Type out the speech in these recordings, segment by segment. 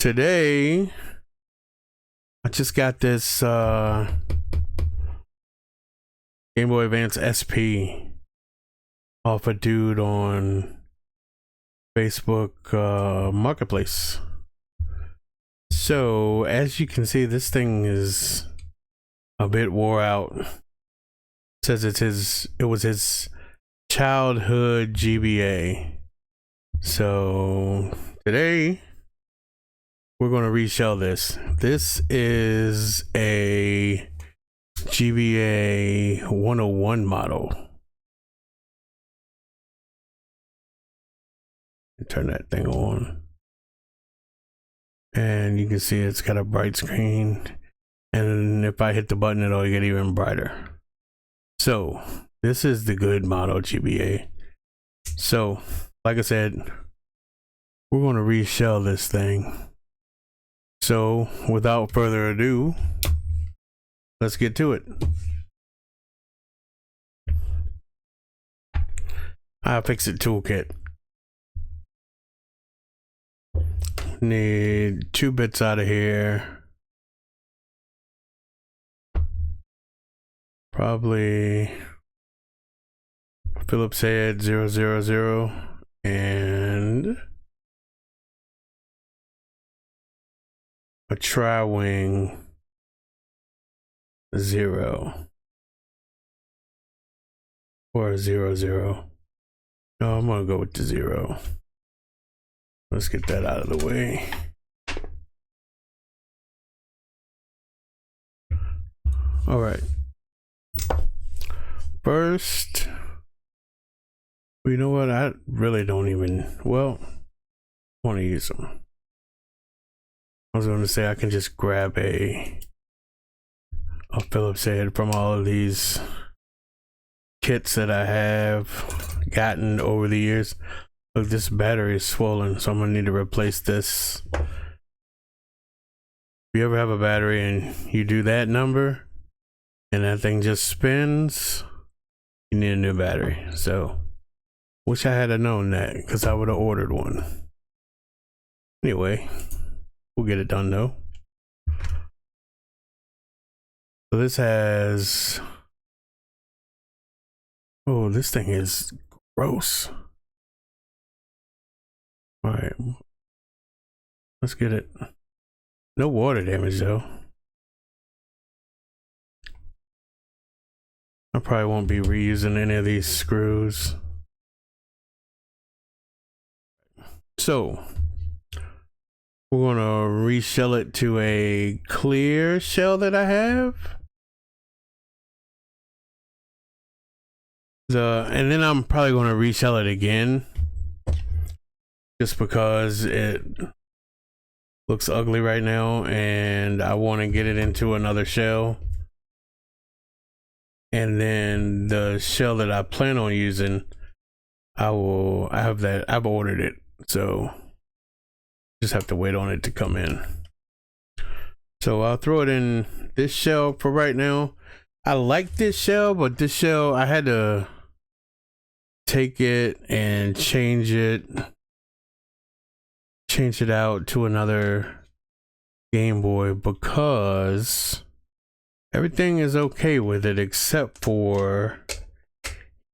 Today I just got this Game Boy Advance SP off a dude on Facebook Marketplace. So as you can see, this thing is a bit wore out. It says it was his childhood GBA. So today we're going to reshell this. This is a GBA 101 model. Turn that thing on. And you can see it's got a bright screen. And if I hit the button, it'll get even brighter. So this is the good model GBA. So like I said, we're going to reshell this thing. So without further ado, let's get to it. iFixit toolkit. Need 2 bits out of here. Probably Phillips head 000 and a tri-wing 0 or a 00. No, I'm gonna go with the 0. Let's get that out of the way. All right. First, you know what? I really don't even, well, want to use them. I was going to say I can just grab a Phillips head from all of these kits that I have gotten over the years. Look, this battery is swollen, so I'm gonna need to replace this. If you ever have a battery and you do that number and that thing just spins, you need a new battery. So wish I had known that, because I would have ordered one. Anyway, we'll get it done though. So this has, oh, this thing is gross. All right, let's get it. No water damage though. I probably won't be reusing any of these screws. So we're gonna reshell it to a clear shell that I have. And then I'm probably gonna reshell it again, just because it looks ugly right now and I want to get it into another shell. And then the shell that I plan on using, I've ordered it, so just have to wait on it to come in. So I'll throw it in this shell for right now. I like this shell, but this shell, I had to take it and change it out to another Game Boy, because everything is okay with it except for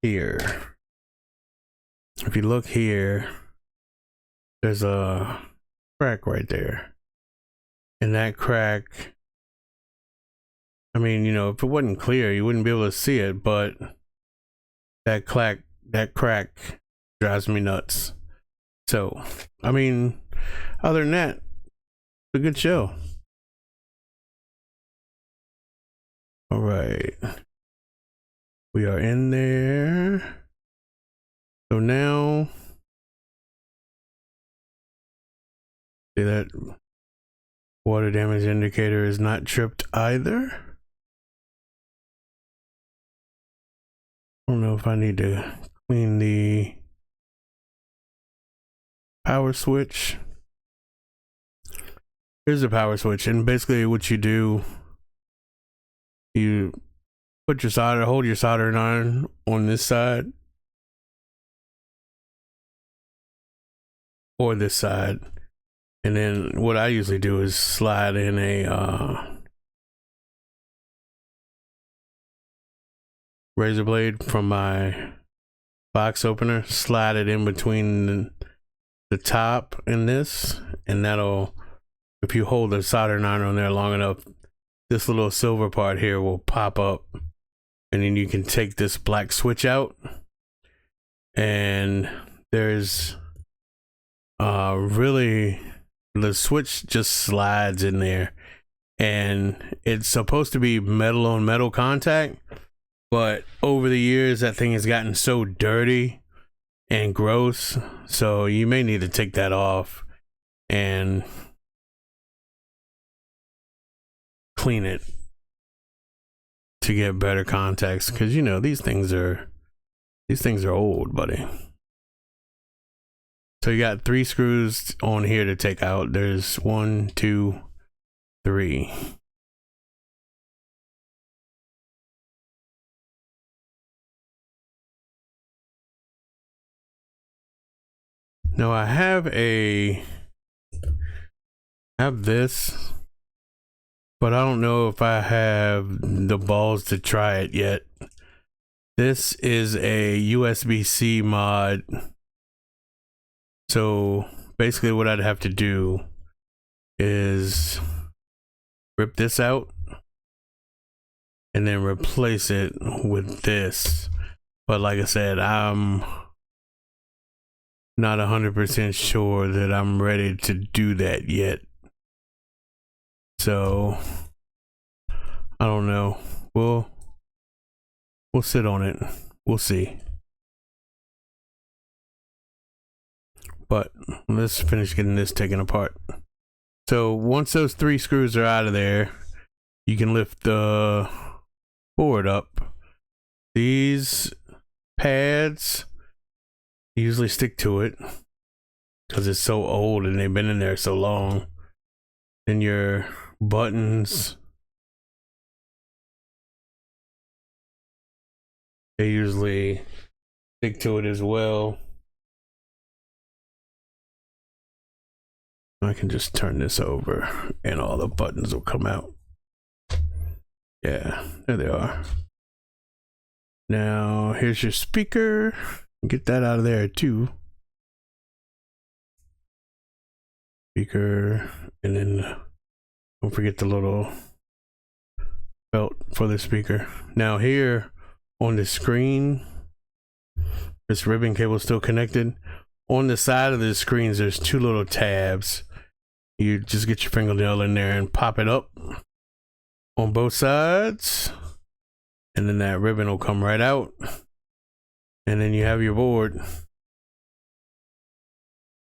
here. If you look here, there's a crack right there, and that crack, I mean, you know, if it wasn't clear you wouldn't be able to see it, but that crack drives me nuts. So I mean, other than that, it's a good show. All right, we are in there. So now, see that water damage indicator is not tripped either. I don't know if I need to clean the power switch. Here's the power switch, and basically what you do, you put your solder, hold your soldering iron on this side or this side, And then what I usually do is slide in a razor blade from my box opener, slide it in between the top and this, and that'll, if you hold the soldering iron on there long enough, this little silver part here will pop up, and then you can take this black switch out, and there's really, the switch just slides in there, and it's supposed to be metal on metal contact, but over the years that thing has gotten so dirty and gross, so you may need to take that off and clean it to get better contacts, because you know these things are old, buddy. So you got 3 screws on here to take out. There's 1, 2, 3. Now I have this, but I don't know if I have the balls to try it yet. This is a USB-C mod. So basically what I'd have to do is rip this out and then replace it with this. But like I said, I'm not 100% sure that I'm ready to do that yet. So I don't know. We'll sit on it. We'll see. But let's finish getting this taken apart. So once those 3 screws are out of there, you can lift the board up. These pads usually stick to it because it's so old and they've been in there so long. Then your buttons, they usually stick to it as well. I can just turn this over and all the buttons will come out. Yeah, there they are. Now here's your speaker. Get that out of there too. Speaker, and then don't forget the little belt for the speaker. Now here on the screen, this ribbon cable is still connected. On the side of the screens, there's 2 little tabs. You just get your fingernail in there and pop it up on both sides, and then that ribbon will come right out, and then you have your board.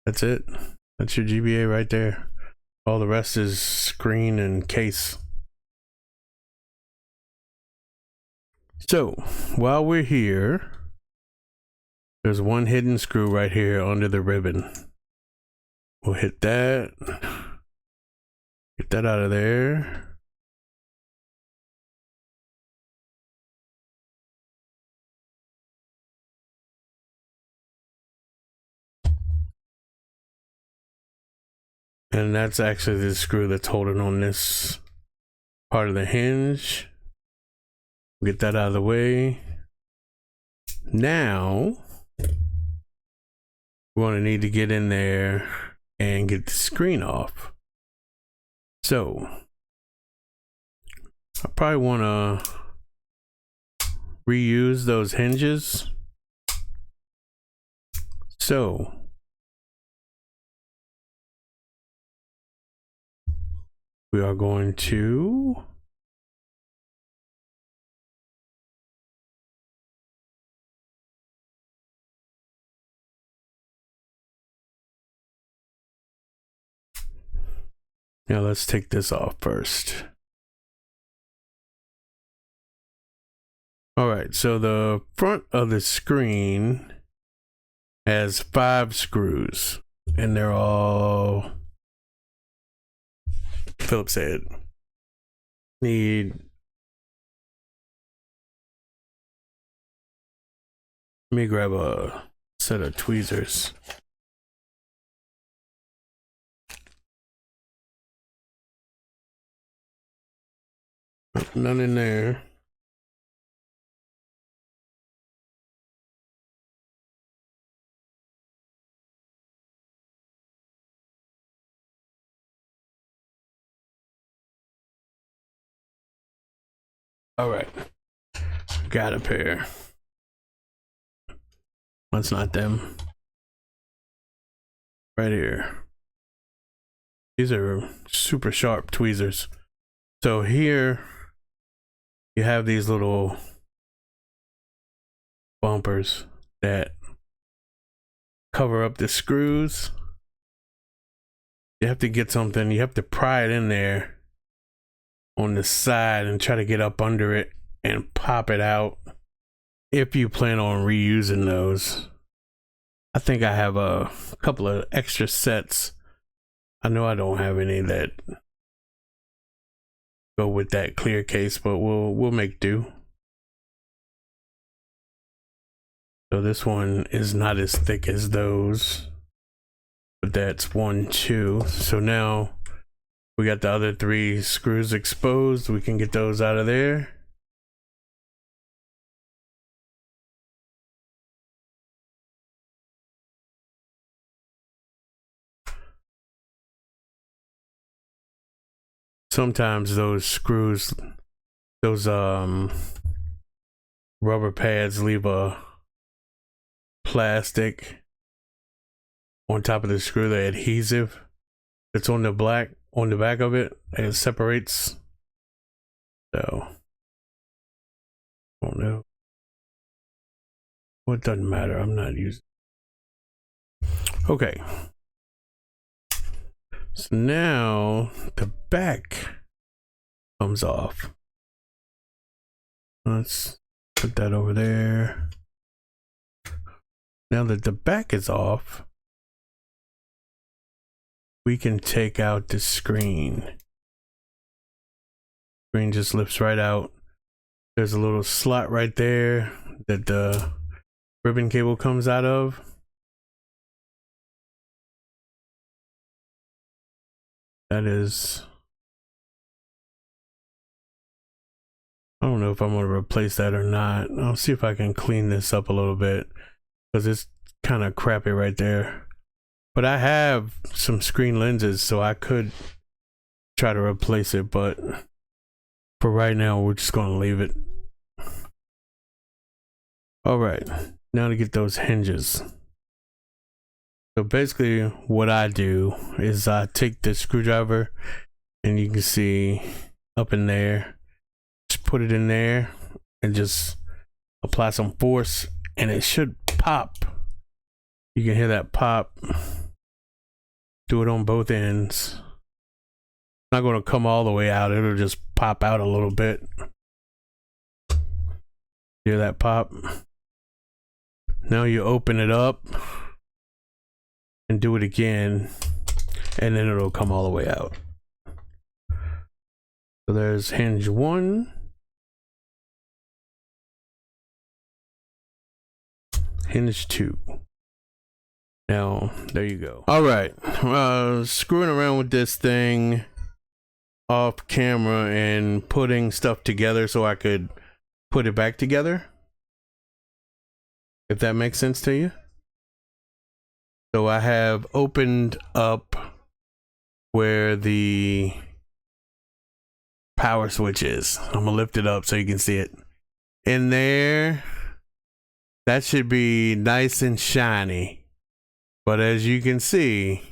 That's it. That's your GBA right there. All the rest is screen and case. So while we're here, there's 1 hidden screw right here under the ribbon. We'll hit that. Get that out of there. And that's actually the screw that's holding on this part of the hinge. Get that out of the way. Now, we're going to need to get in there and get the screen off. So, I probably want to reuse those hinges. So, we are going to now let's take this off first. All right, so the front of the screen has 5 screws, and they're all Phillips head. Need let me grab a set of tweezers. none in there. All right, got a pair. That's not them. Right here. These are super sharp tweezers. So here you have these little bumpers that cover up the screws. You have to get something, you have to pry it in there on the side and try to get up under it and pop it out if you plan on reusing those. I think I have a couple of extra sets. I know I don't have any that go with that clear case, but we'll make do. So this one is not as thick as those, but that's 1, 2. So now we got the other 3 screws exposed. We can get those out of there. Sometimes those screws, those rubber pads leave a plastic on top of the screw, the adhesive that's on the back of it, and it separates. So I don't know. Well, it doesn't matter. I'm not using. Okay. So now the back comes off. Let's put that over there. Now that the back is off, we can take out the screen. Screen just lifts right out. There's a little slot right there that the ribbon cable comes out of. That is, I don't know if I'm going to replace that or not. I'll see if I can clean this up a little bit because it's kind of crappy right there. But I have some screen lenses, so I could try to replace it, but for right now, we're just going to leave it. All right, now to get those hinges. So basically what I do is I take the screwdriver, and you can see up in there, just put it in there and just apply some force and it should pop. You can hear that pop. Do it on both ends. Not going to come all the way out. It'll just pop out a little bit. Hear that pop? Now you open it up and do it again, and then it'll come all the way out. So there's hinge 1, hinge 2. Now there you go. All right, screwing around with this thing off camera and putting stuff together so I could put it back together, if that makes sense to you. So I have opened up where the power switch is. I'm gonna lift it up so you can see it. In there, that should be nice and shiny. But as you can see,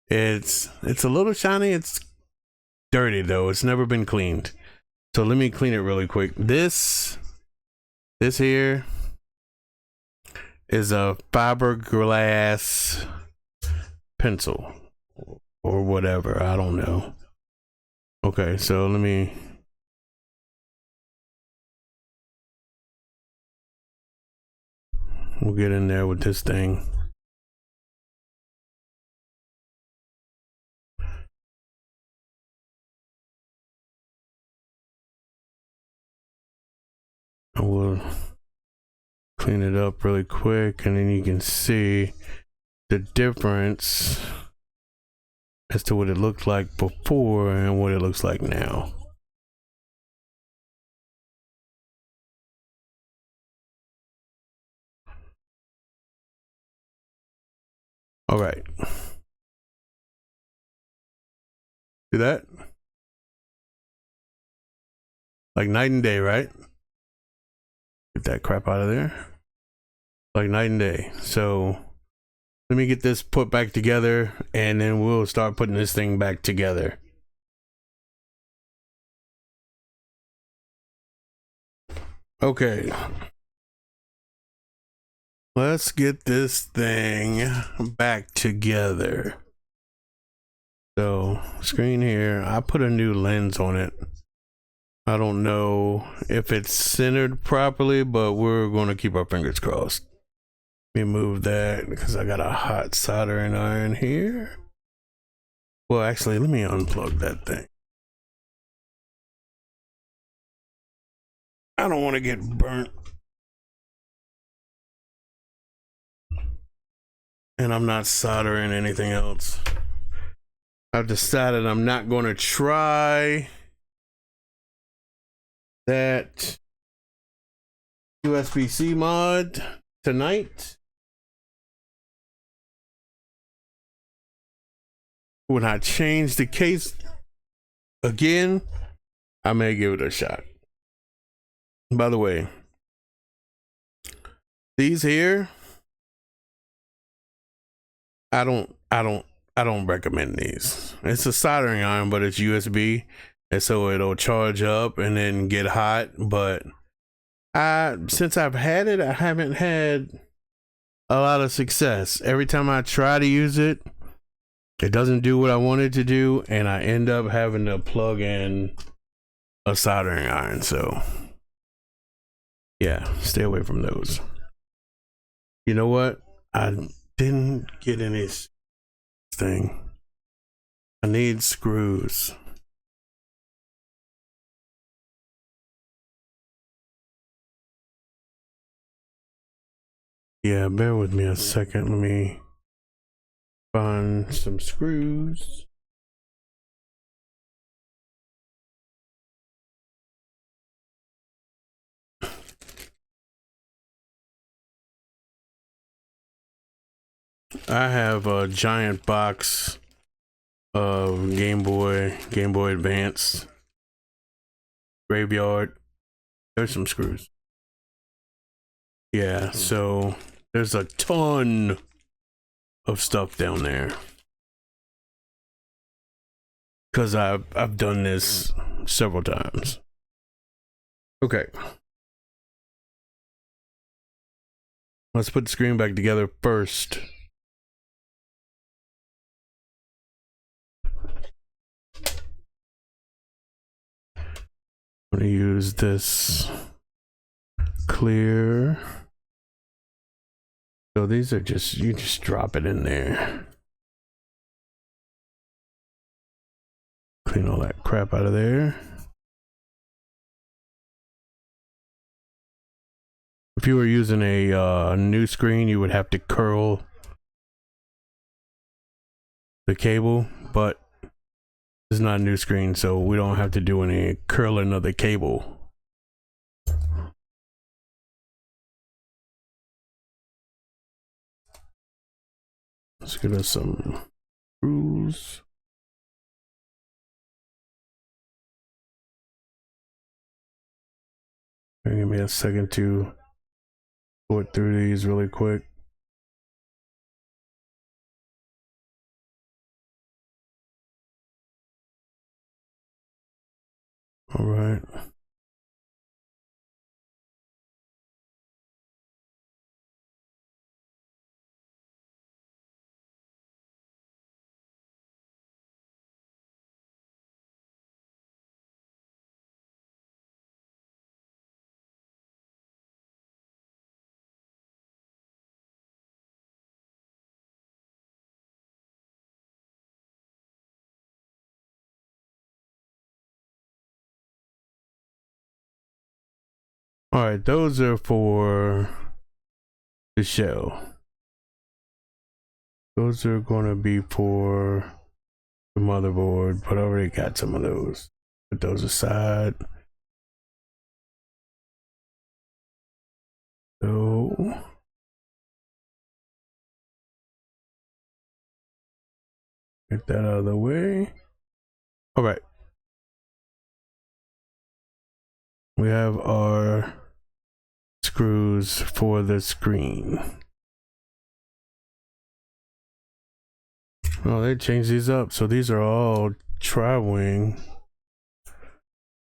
it's a little shiny. It's dirty though. It's never been cleaned. So let me clean it really quick. This here is a fiberglass pencil or whatever. I don't know. Okay, so we'll get in there with this thing. And we'll clean it up really quick, and then you can see the difference as to what it looked like before and what it looks like now. All right. See that? Like night and day, right? Get that crap out of there. Like night and day. So let me get this put back together and then we'll start putting this thing back together. Okay. Let's get this thing back together. So screen here, I put a new lens on it. I don't know if it's centered properly, but we're going to keep our fingers crossed. Let me move that because I got a hot soldering iron here. Well, actually, let me unplug that thing. I don't want to get burnt. And I'm not soldering anything else. I've decided I'm not going to try that USB-C mod tonight. When I change the case again, I may give it a shot. By the way, these here, I don't recommend these. It's a soldering iron, but it's USB, and so it'll charge up and then get hot. But since I've had it, I haven't had a lot of success. Every time I try to use it, it doesn't do what I want it to do, and I end up having to plug in a soldering iron. So yeah, stay away from those. You know what? I didn't get any thing. I need screws. Yeah, bear with me a second. Let me find some screws. I have a giant box of Game Boy Advance, Graveyard. There's some screws. Yeah, so there's a ton of stuff down there. Because I've done this several times. Okay. Let's put the screen back together first. I'm gonna use this clear. So these are just, you just drop it in there. Clean all that crap out of there. If you were using a new screen, you would have to curl the cable, but this is not a new screen, so we don't have to do any curling of the cable. Let's get us some screws. Give me a second to sort through these really quick. All right. All right, those are for the shell. Those are going to be for the motherboard, but I already got some of those. Put those aside. So Get that out of the way. All right. We have our screws for the screen. Oh, they changed these up. So these are all tri-wing.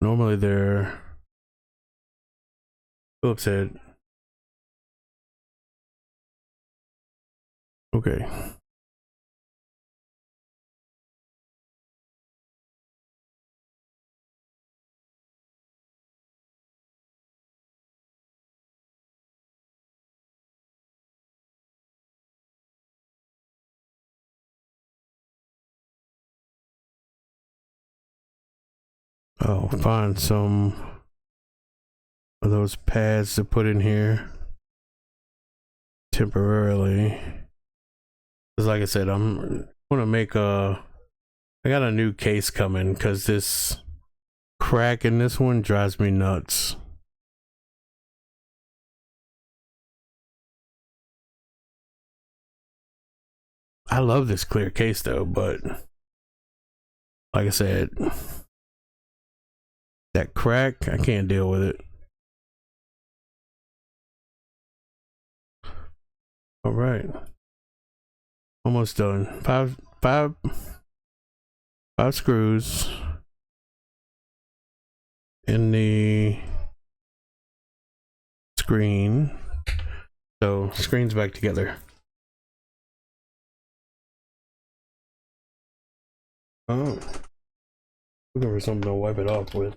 Normally they're Phillips head. Okay. I'll find some of those pads to put in here temporarily. Because like I said, I'm gonna make I got a new case coming because this crack in this one drives me nuts. I love this clear case though, but like I said, that crack, I can't deal with it. All right, almost done. Five screws in the screen. So screen's back together. Oh, looking for something to wipe it off with.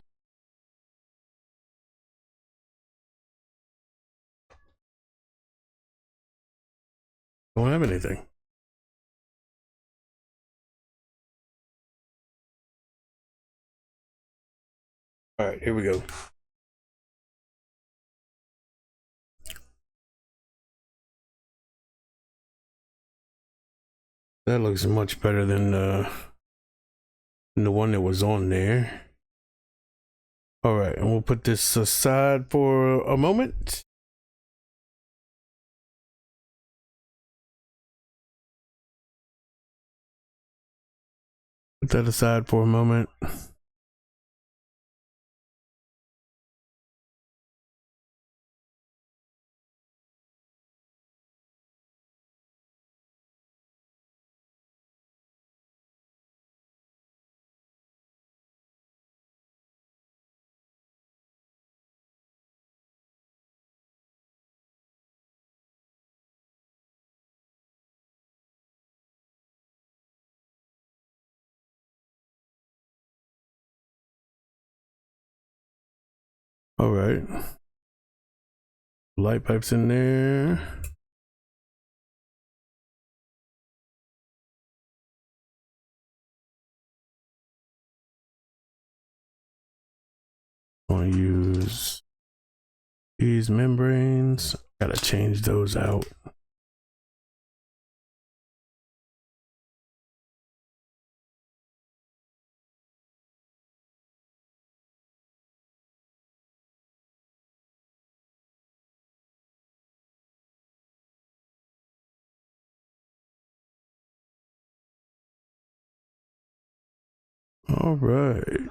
Don't have anything. All right, here we go. That looks much better than the one that was on there. All right, and we'll put this aside for a moment. Put that aside for a moment. All right. Light pipes in there. I'm gonna use these membranes. Gotta change those out. All right.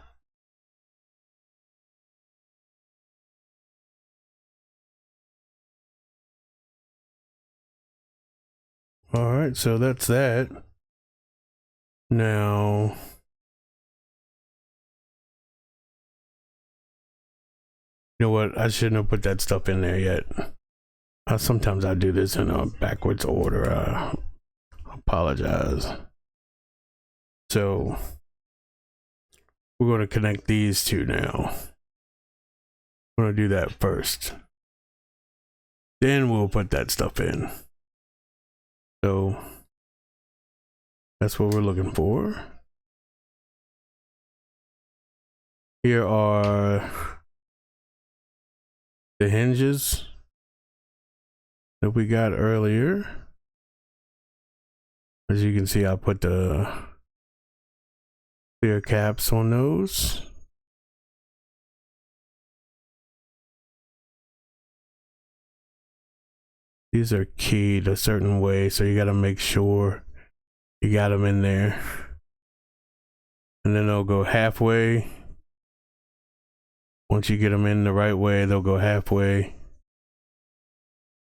All right, so that's that. Now, you know what? I shouldn't have put that stuff in there yet. Sometimes I do this in a backwards order. I apologize. So, we're going to connect these two now. I'm going to do that first. Then we'll put that stuff in. So, that's what we're looking for. Here are the hinges that we got earlier. As you can see, I put the clear caps on those. These are keyed a certain way, so you got to make sure You got them in there. And then they'll go halfway. Once you get them in the right way, they'll go halfway.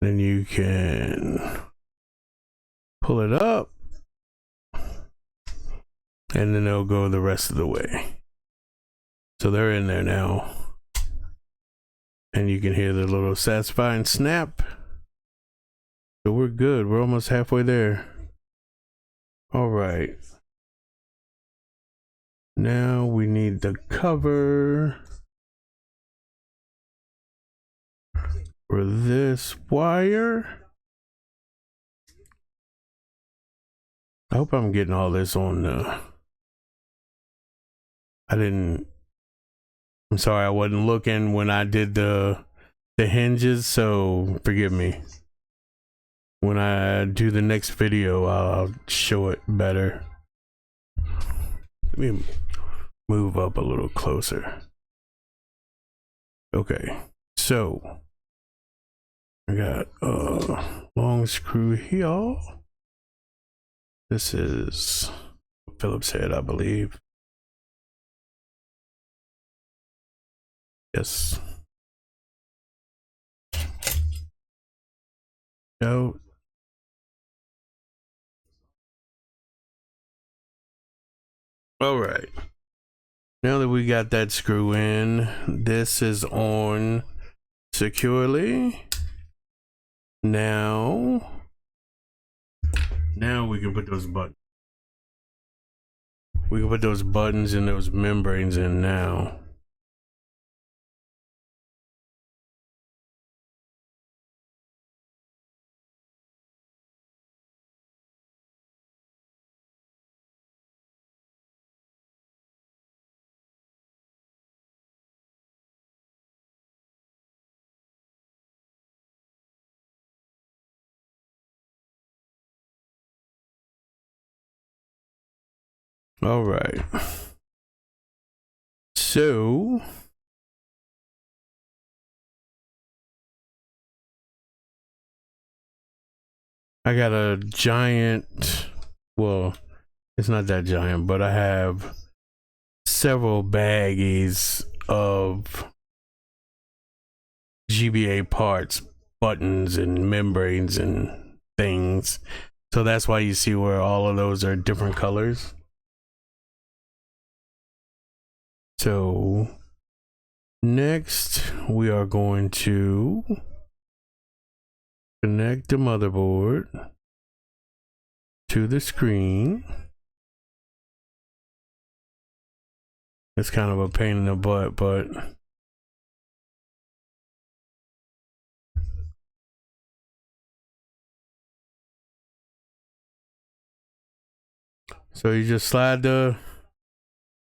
Then you can pull it up. And then they'll go the rest of the way. So they're in there now. And you can hear the little satisfying snap. So we're good. We're almost halfway there. All right. Now we need the cover for this wire. I hope I'm getting all this on I'm sorry, I wasn't looking when I did the hinges, so forgive me. When I do the next video, I'll show it better. Let me move up a little closer. Okay, so I got a long screw here. This is Phillips head, I believe. Yes. Go. All right. Now that we got that screw in, this is on securely. Now we can put those buttons. We can put those buttons and those membranes in now. All right. So I got a giant, well, it's not that giant, but I have several baggies of GBA parts, buttons and membranes and things. So that's why you see where all of those are different colors. So next we are going to connect the motherboard to the screen. It's kind of a pain in the butt, but so you just slide the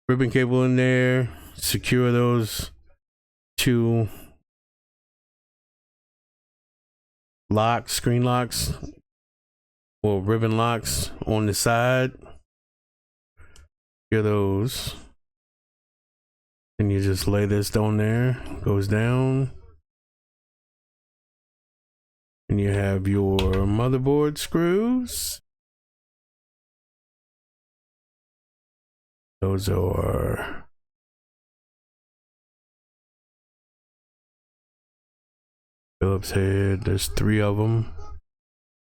ribbon cable in there, secure those two locks, screen locks, or ribbon locks on the side. Secure those. And you just lay this on there, goes down. And you have your motherboard screws. Those are Phillips head. There's 3 of them.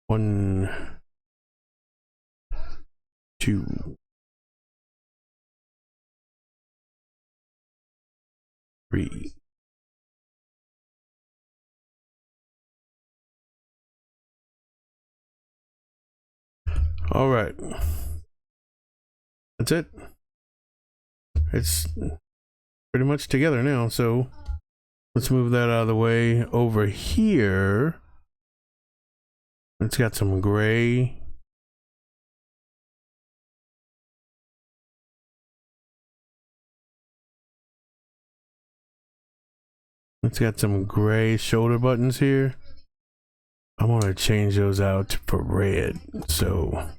1, 2, 3. All right. That's it. It's pretty much together now. So let's move that out of the way. Over here, it's got some gray. It's got some gray shoulder buttons here. I'm gonna change those out for red. So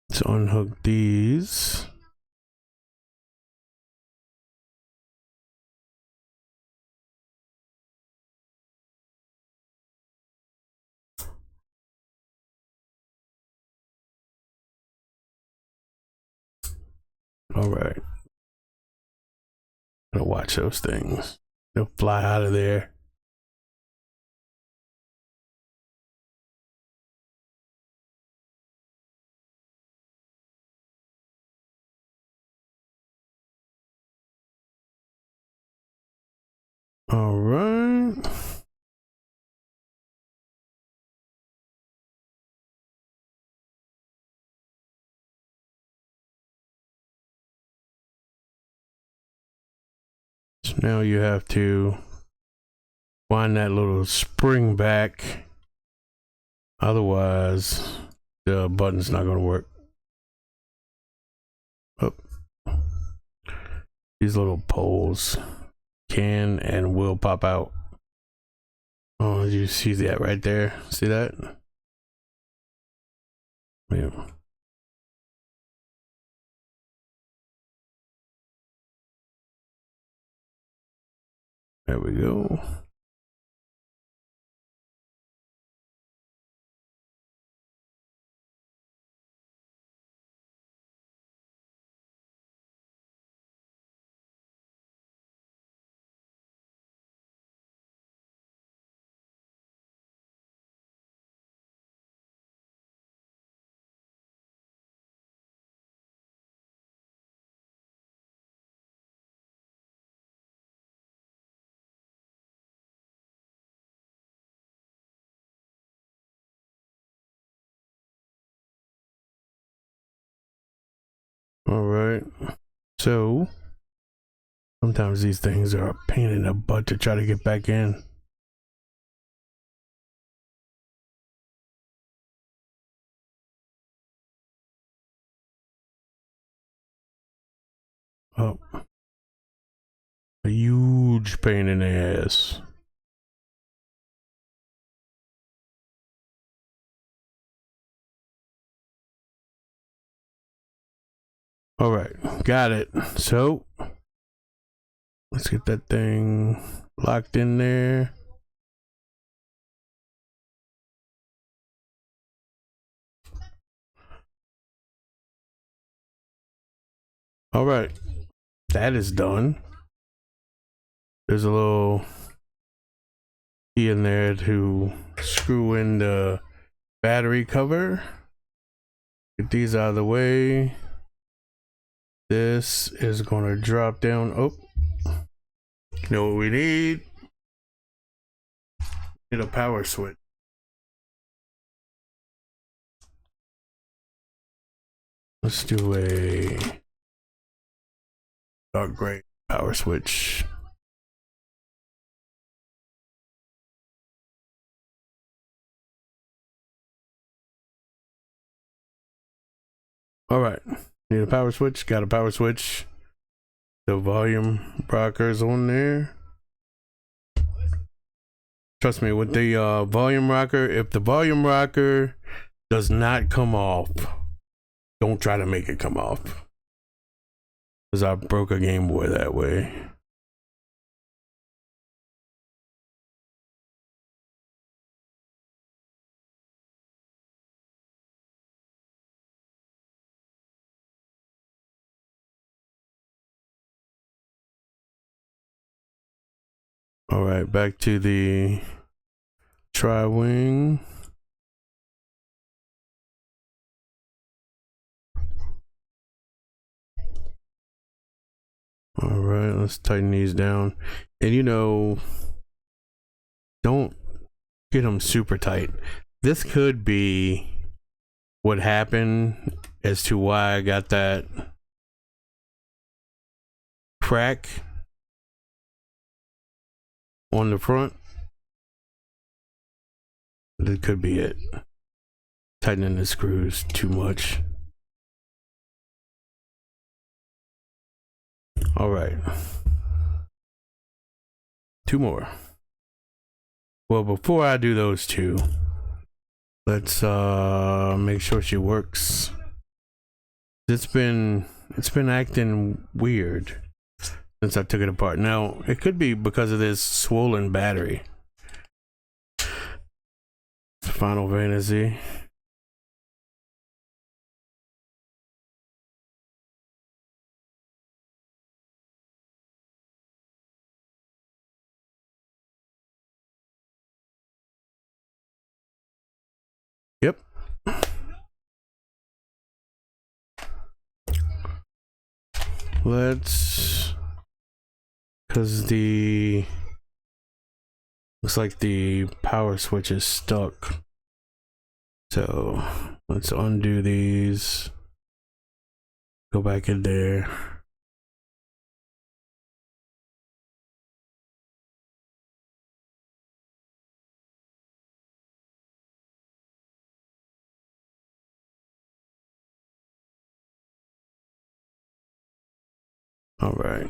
let's unhook these. All right. Gotta watch those things. They'll fly out of there. All right. So now you have to wind that little spring back. Otherwise, the button's not going to work. Oh. These little poles can and will pop out. Oh, you see that right there? See that? Yeah. There we go. All right. So sometimes these things are a pain in the butt to try to get back in. Oh, a huge pain in the ass. All right, got it. So let's get that thing locked in there. All right, that is done. There's a little key in there to screw in the battery cover. Get these out of the way. This is going to drop down. Oh, you know what we need? Need a power switch. Let's do a dark gray power switch. All right, need a power switch. Got a power switch. The volume rockers on there. Trust me, with the volume rocker, if the volume rocker does not come off, don't try to make it come off. Because I broke a Game Boy that way. All right, back to the tri-wing. All right, let's tighten these down. And you know, don't get them super tight. This could be what happened as to why I got that crack on the front. That could be it. Tightening the screws too much. All right. Two more. Well, before I do those two, let's make sure she works. It's been acting weird since I took it apart. Now, it could be because of this swollen battery. Final Fantasy. Let's, because looks like the power switch is stuck. So let's undo these. Go back in there. All right.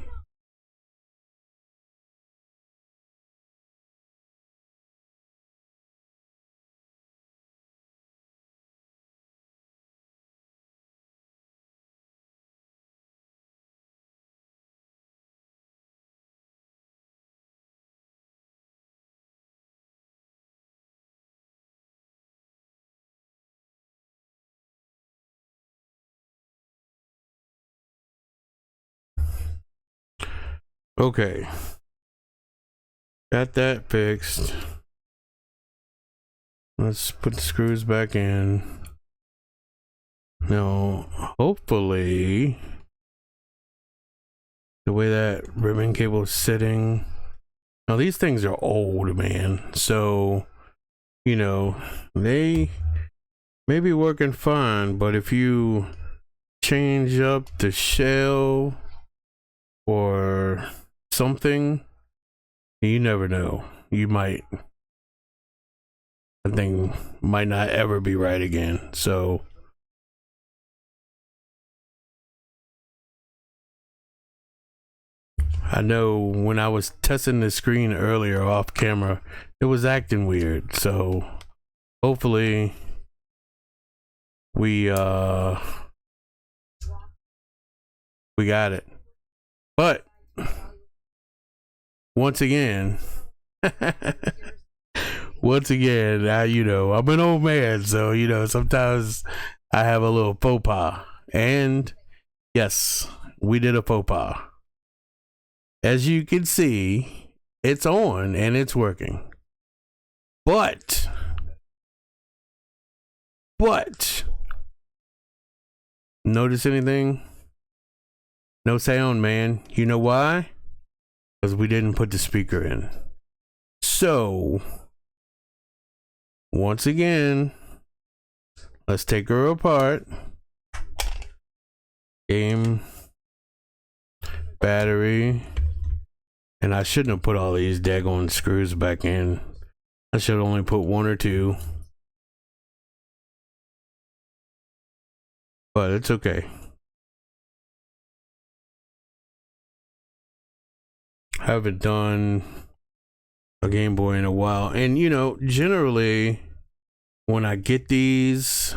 Okay. Got that fixed. Let's put the screws back in. Now, hopefully, the way that ribbon cable is sitting. Now, these things are old, man. So, you know, they may be working fine, but if you change up the shell or something, you never know. You might, that thing might not ever be right again. So I know when I was testing the screen earlier off camera, it was acting weird. So hopefully we got it. But once again, you know, I'm an old man, so you know, sometimes I have a little faux pas. And yes, we did a faux pas. As you can see, it's on and it's working. But notice anything? No sound, man. You know why? Because we didn't put the speaker in. So once again, let's take her apart. Game, battery, and I shouldn't have put all these daggone screws back in. I should only put one or two, but it's okay. I haven't done a Game Boy in a while, and you know, generally when I get these,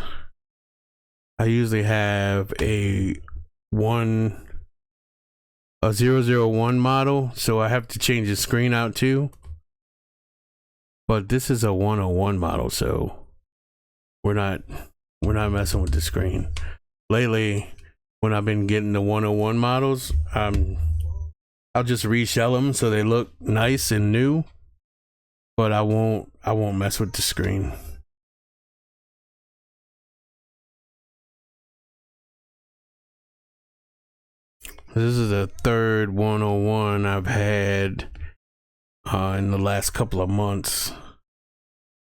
I usually have a 001 model, so I have to change the screen out too. But this is a 101 model, so we're not messing with the screen. Lately, when I've been getting the 101 models, I'll just reshell them so they look nice and new, but I won't mess with the screen. This is the third 101 I've had in the last couple of months,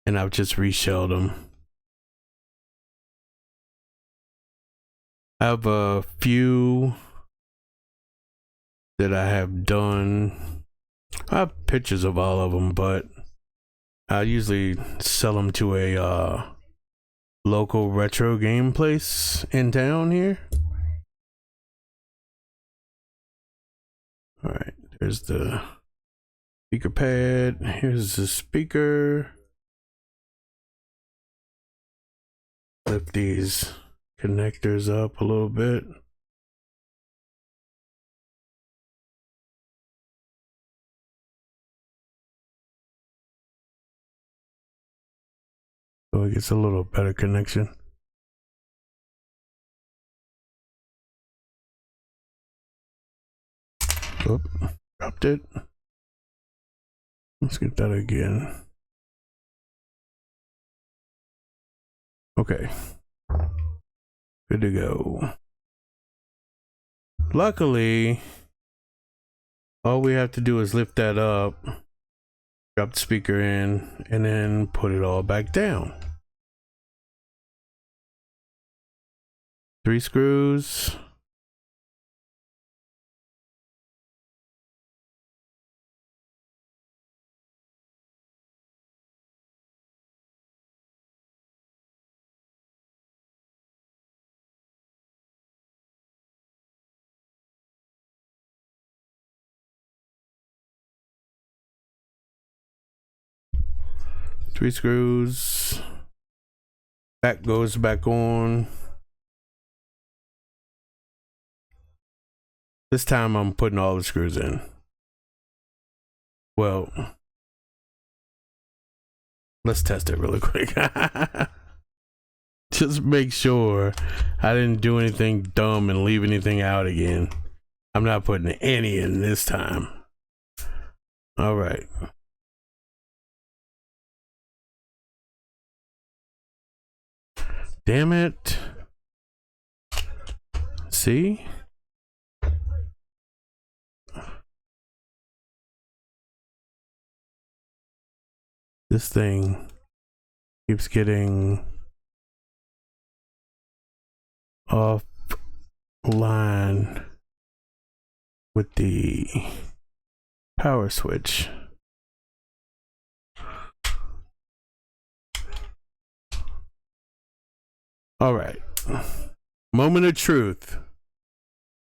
and I've just reshelled them. I have a few that I have done. I have pictures of all of them, but I usually sell them to a local retro game place in town here. All right, there's the speaker pad. Here's the speaker. Lift these connectors up a little bit. So it gets a little better connection. Oop, dropped it. Let's get that again. Okay. Good to go. luckily, all we have to do is lift that up, drop the speaker in, and then put it all back down. 3 screws. Three screws. Back goes back on. This time I'm putting all the screws in. Well, let's test it really quick. Just make sure I didn't do anything dumb and leave anything out again. I'm not putting any in this time. All right. Damn it. See? This thing keeps getting off line with the power switch. All right. Moment of truth.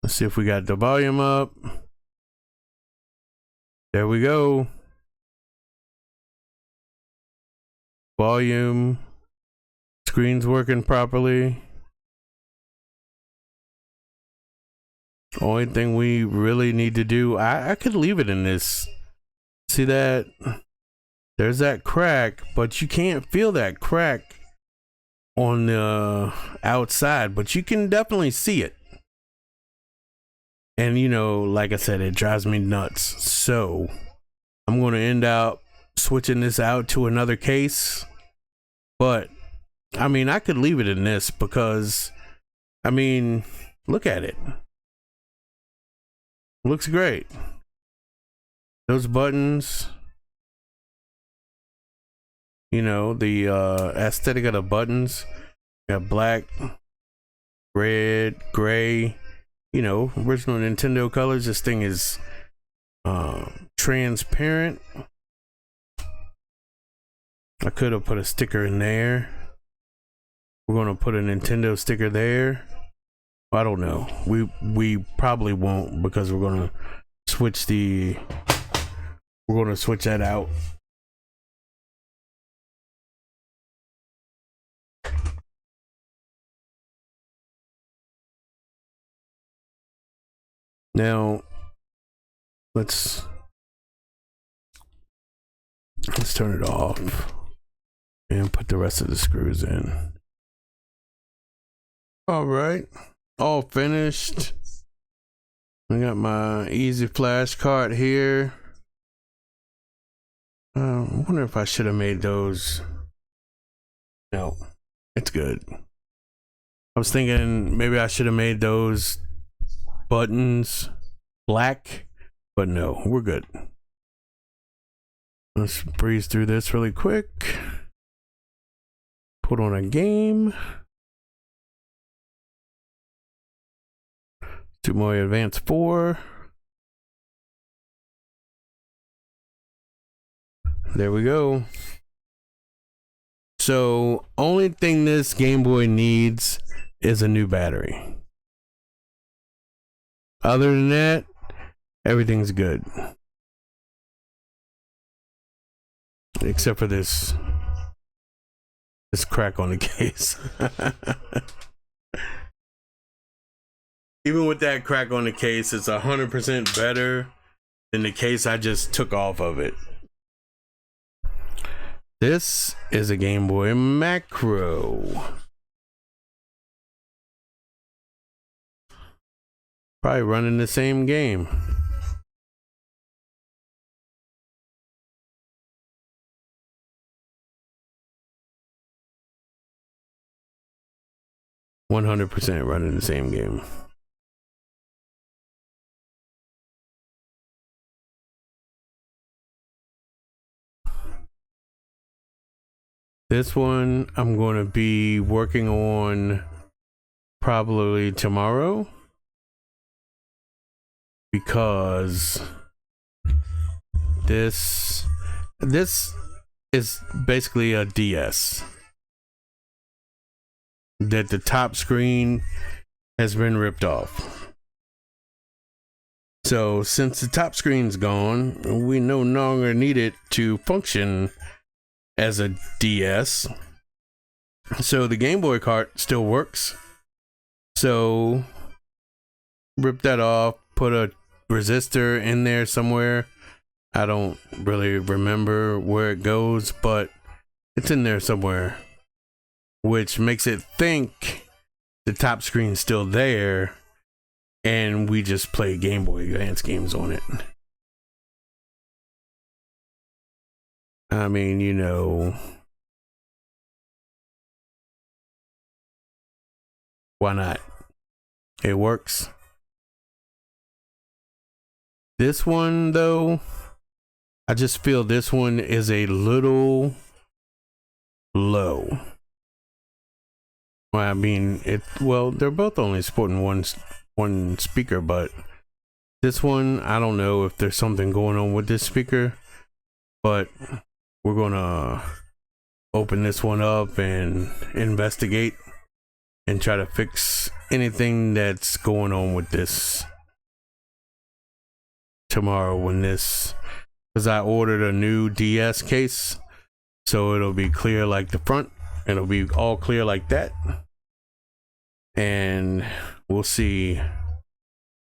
Let's see if we got the volume up. There we go. Volume. Screen's working properly. Only thing we really need to do, I could leave it in this. See that? There's that crack, but you can't feel that crack on the outside, but you can definitely see it. And you know, like I said, it drives me nuts. So I'm going to end up switching this out to another case. But I mean, I could leave it in this because, I mean, look at it. Looks great. Those buttons, you know, the aesthetic of the buttons. Got black, red, gray, you know, original Nintendo colors. This thing is transparent. I could have put a sticker in there. We're gonna put a Nintendo sticker there. I don't know. We probably won't because we're gonna switch that out. Now let's turn it off and put the rest of the screws in. All right, all finished. I got my easy flash card here. I wonder if I should have made those. No, it's good. I was thinking maybe I should have made those buttons black, but no, we're good. Let's breeze through this really quick. Put on a game. Super Mario Advance 4. There we go. So, only thing this Game Boy needs is a new battery. Other than that, everything's good. Except for this crack on the case. Even with that crack on the case, it's 100% better than the case I just took off of it. This is a Game Boy Macro. Probably running the same game. $100% running the same game. This one I'm going to be working on probably tomorrow, because this is basically a DS that the top screen has been ripped off. So since the top screen's gone, we no longer need it to function as a DS. So the Game Boy cart still works. So rip that off, put a resistor in there somewhere. I don't really remember where it goes, but it's in there somewhere, which makes it think the top screen's still there and we just play Game Boy Advance games on it. I mean, you know, why not? It works. This one, though, I just feel this one is a little low. Well, I mean, well, they're both only supporting one speaker, but this one, I don't know if there's something going on with this speaker, but we're gonna open this one up and investigate and try to fix anything that's going on with this tomorrow when this, because I ordered a new DS case, so it'll be clear like the front, it'll be all clear like that, and we'll see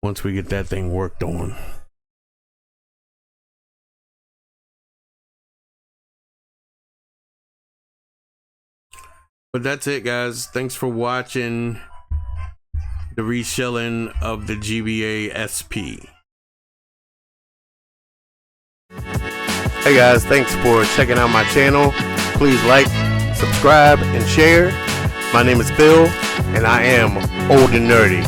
once we get that thing worked on. But that's it, guys. Thanks for watching the reshelling of the GBA SP. Hey guys, thanks for checking out my channel. Please like, subscribe, and share. My name is Phil, and I am old and nerdy.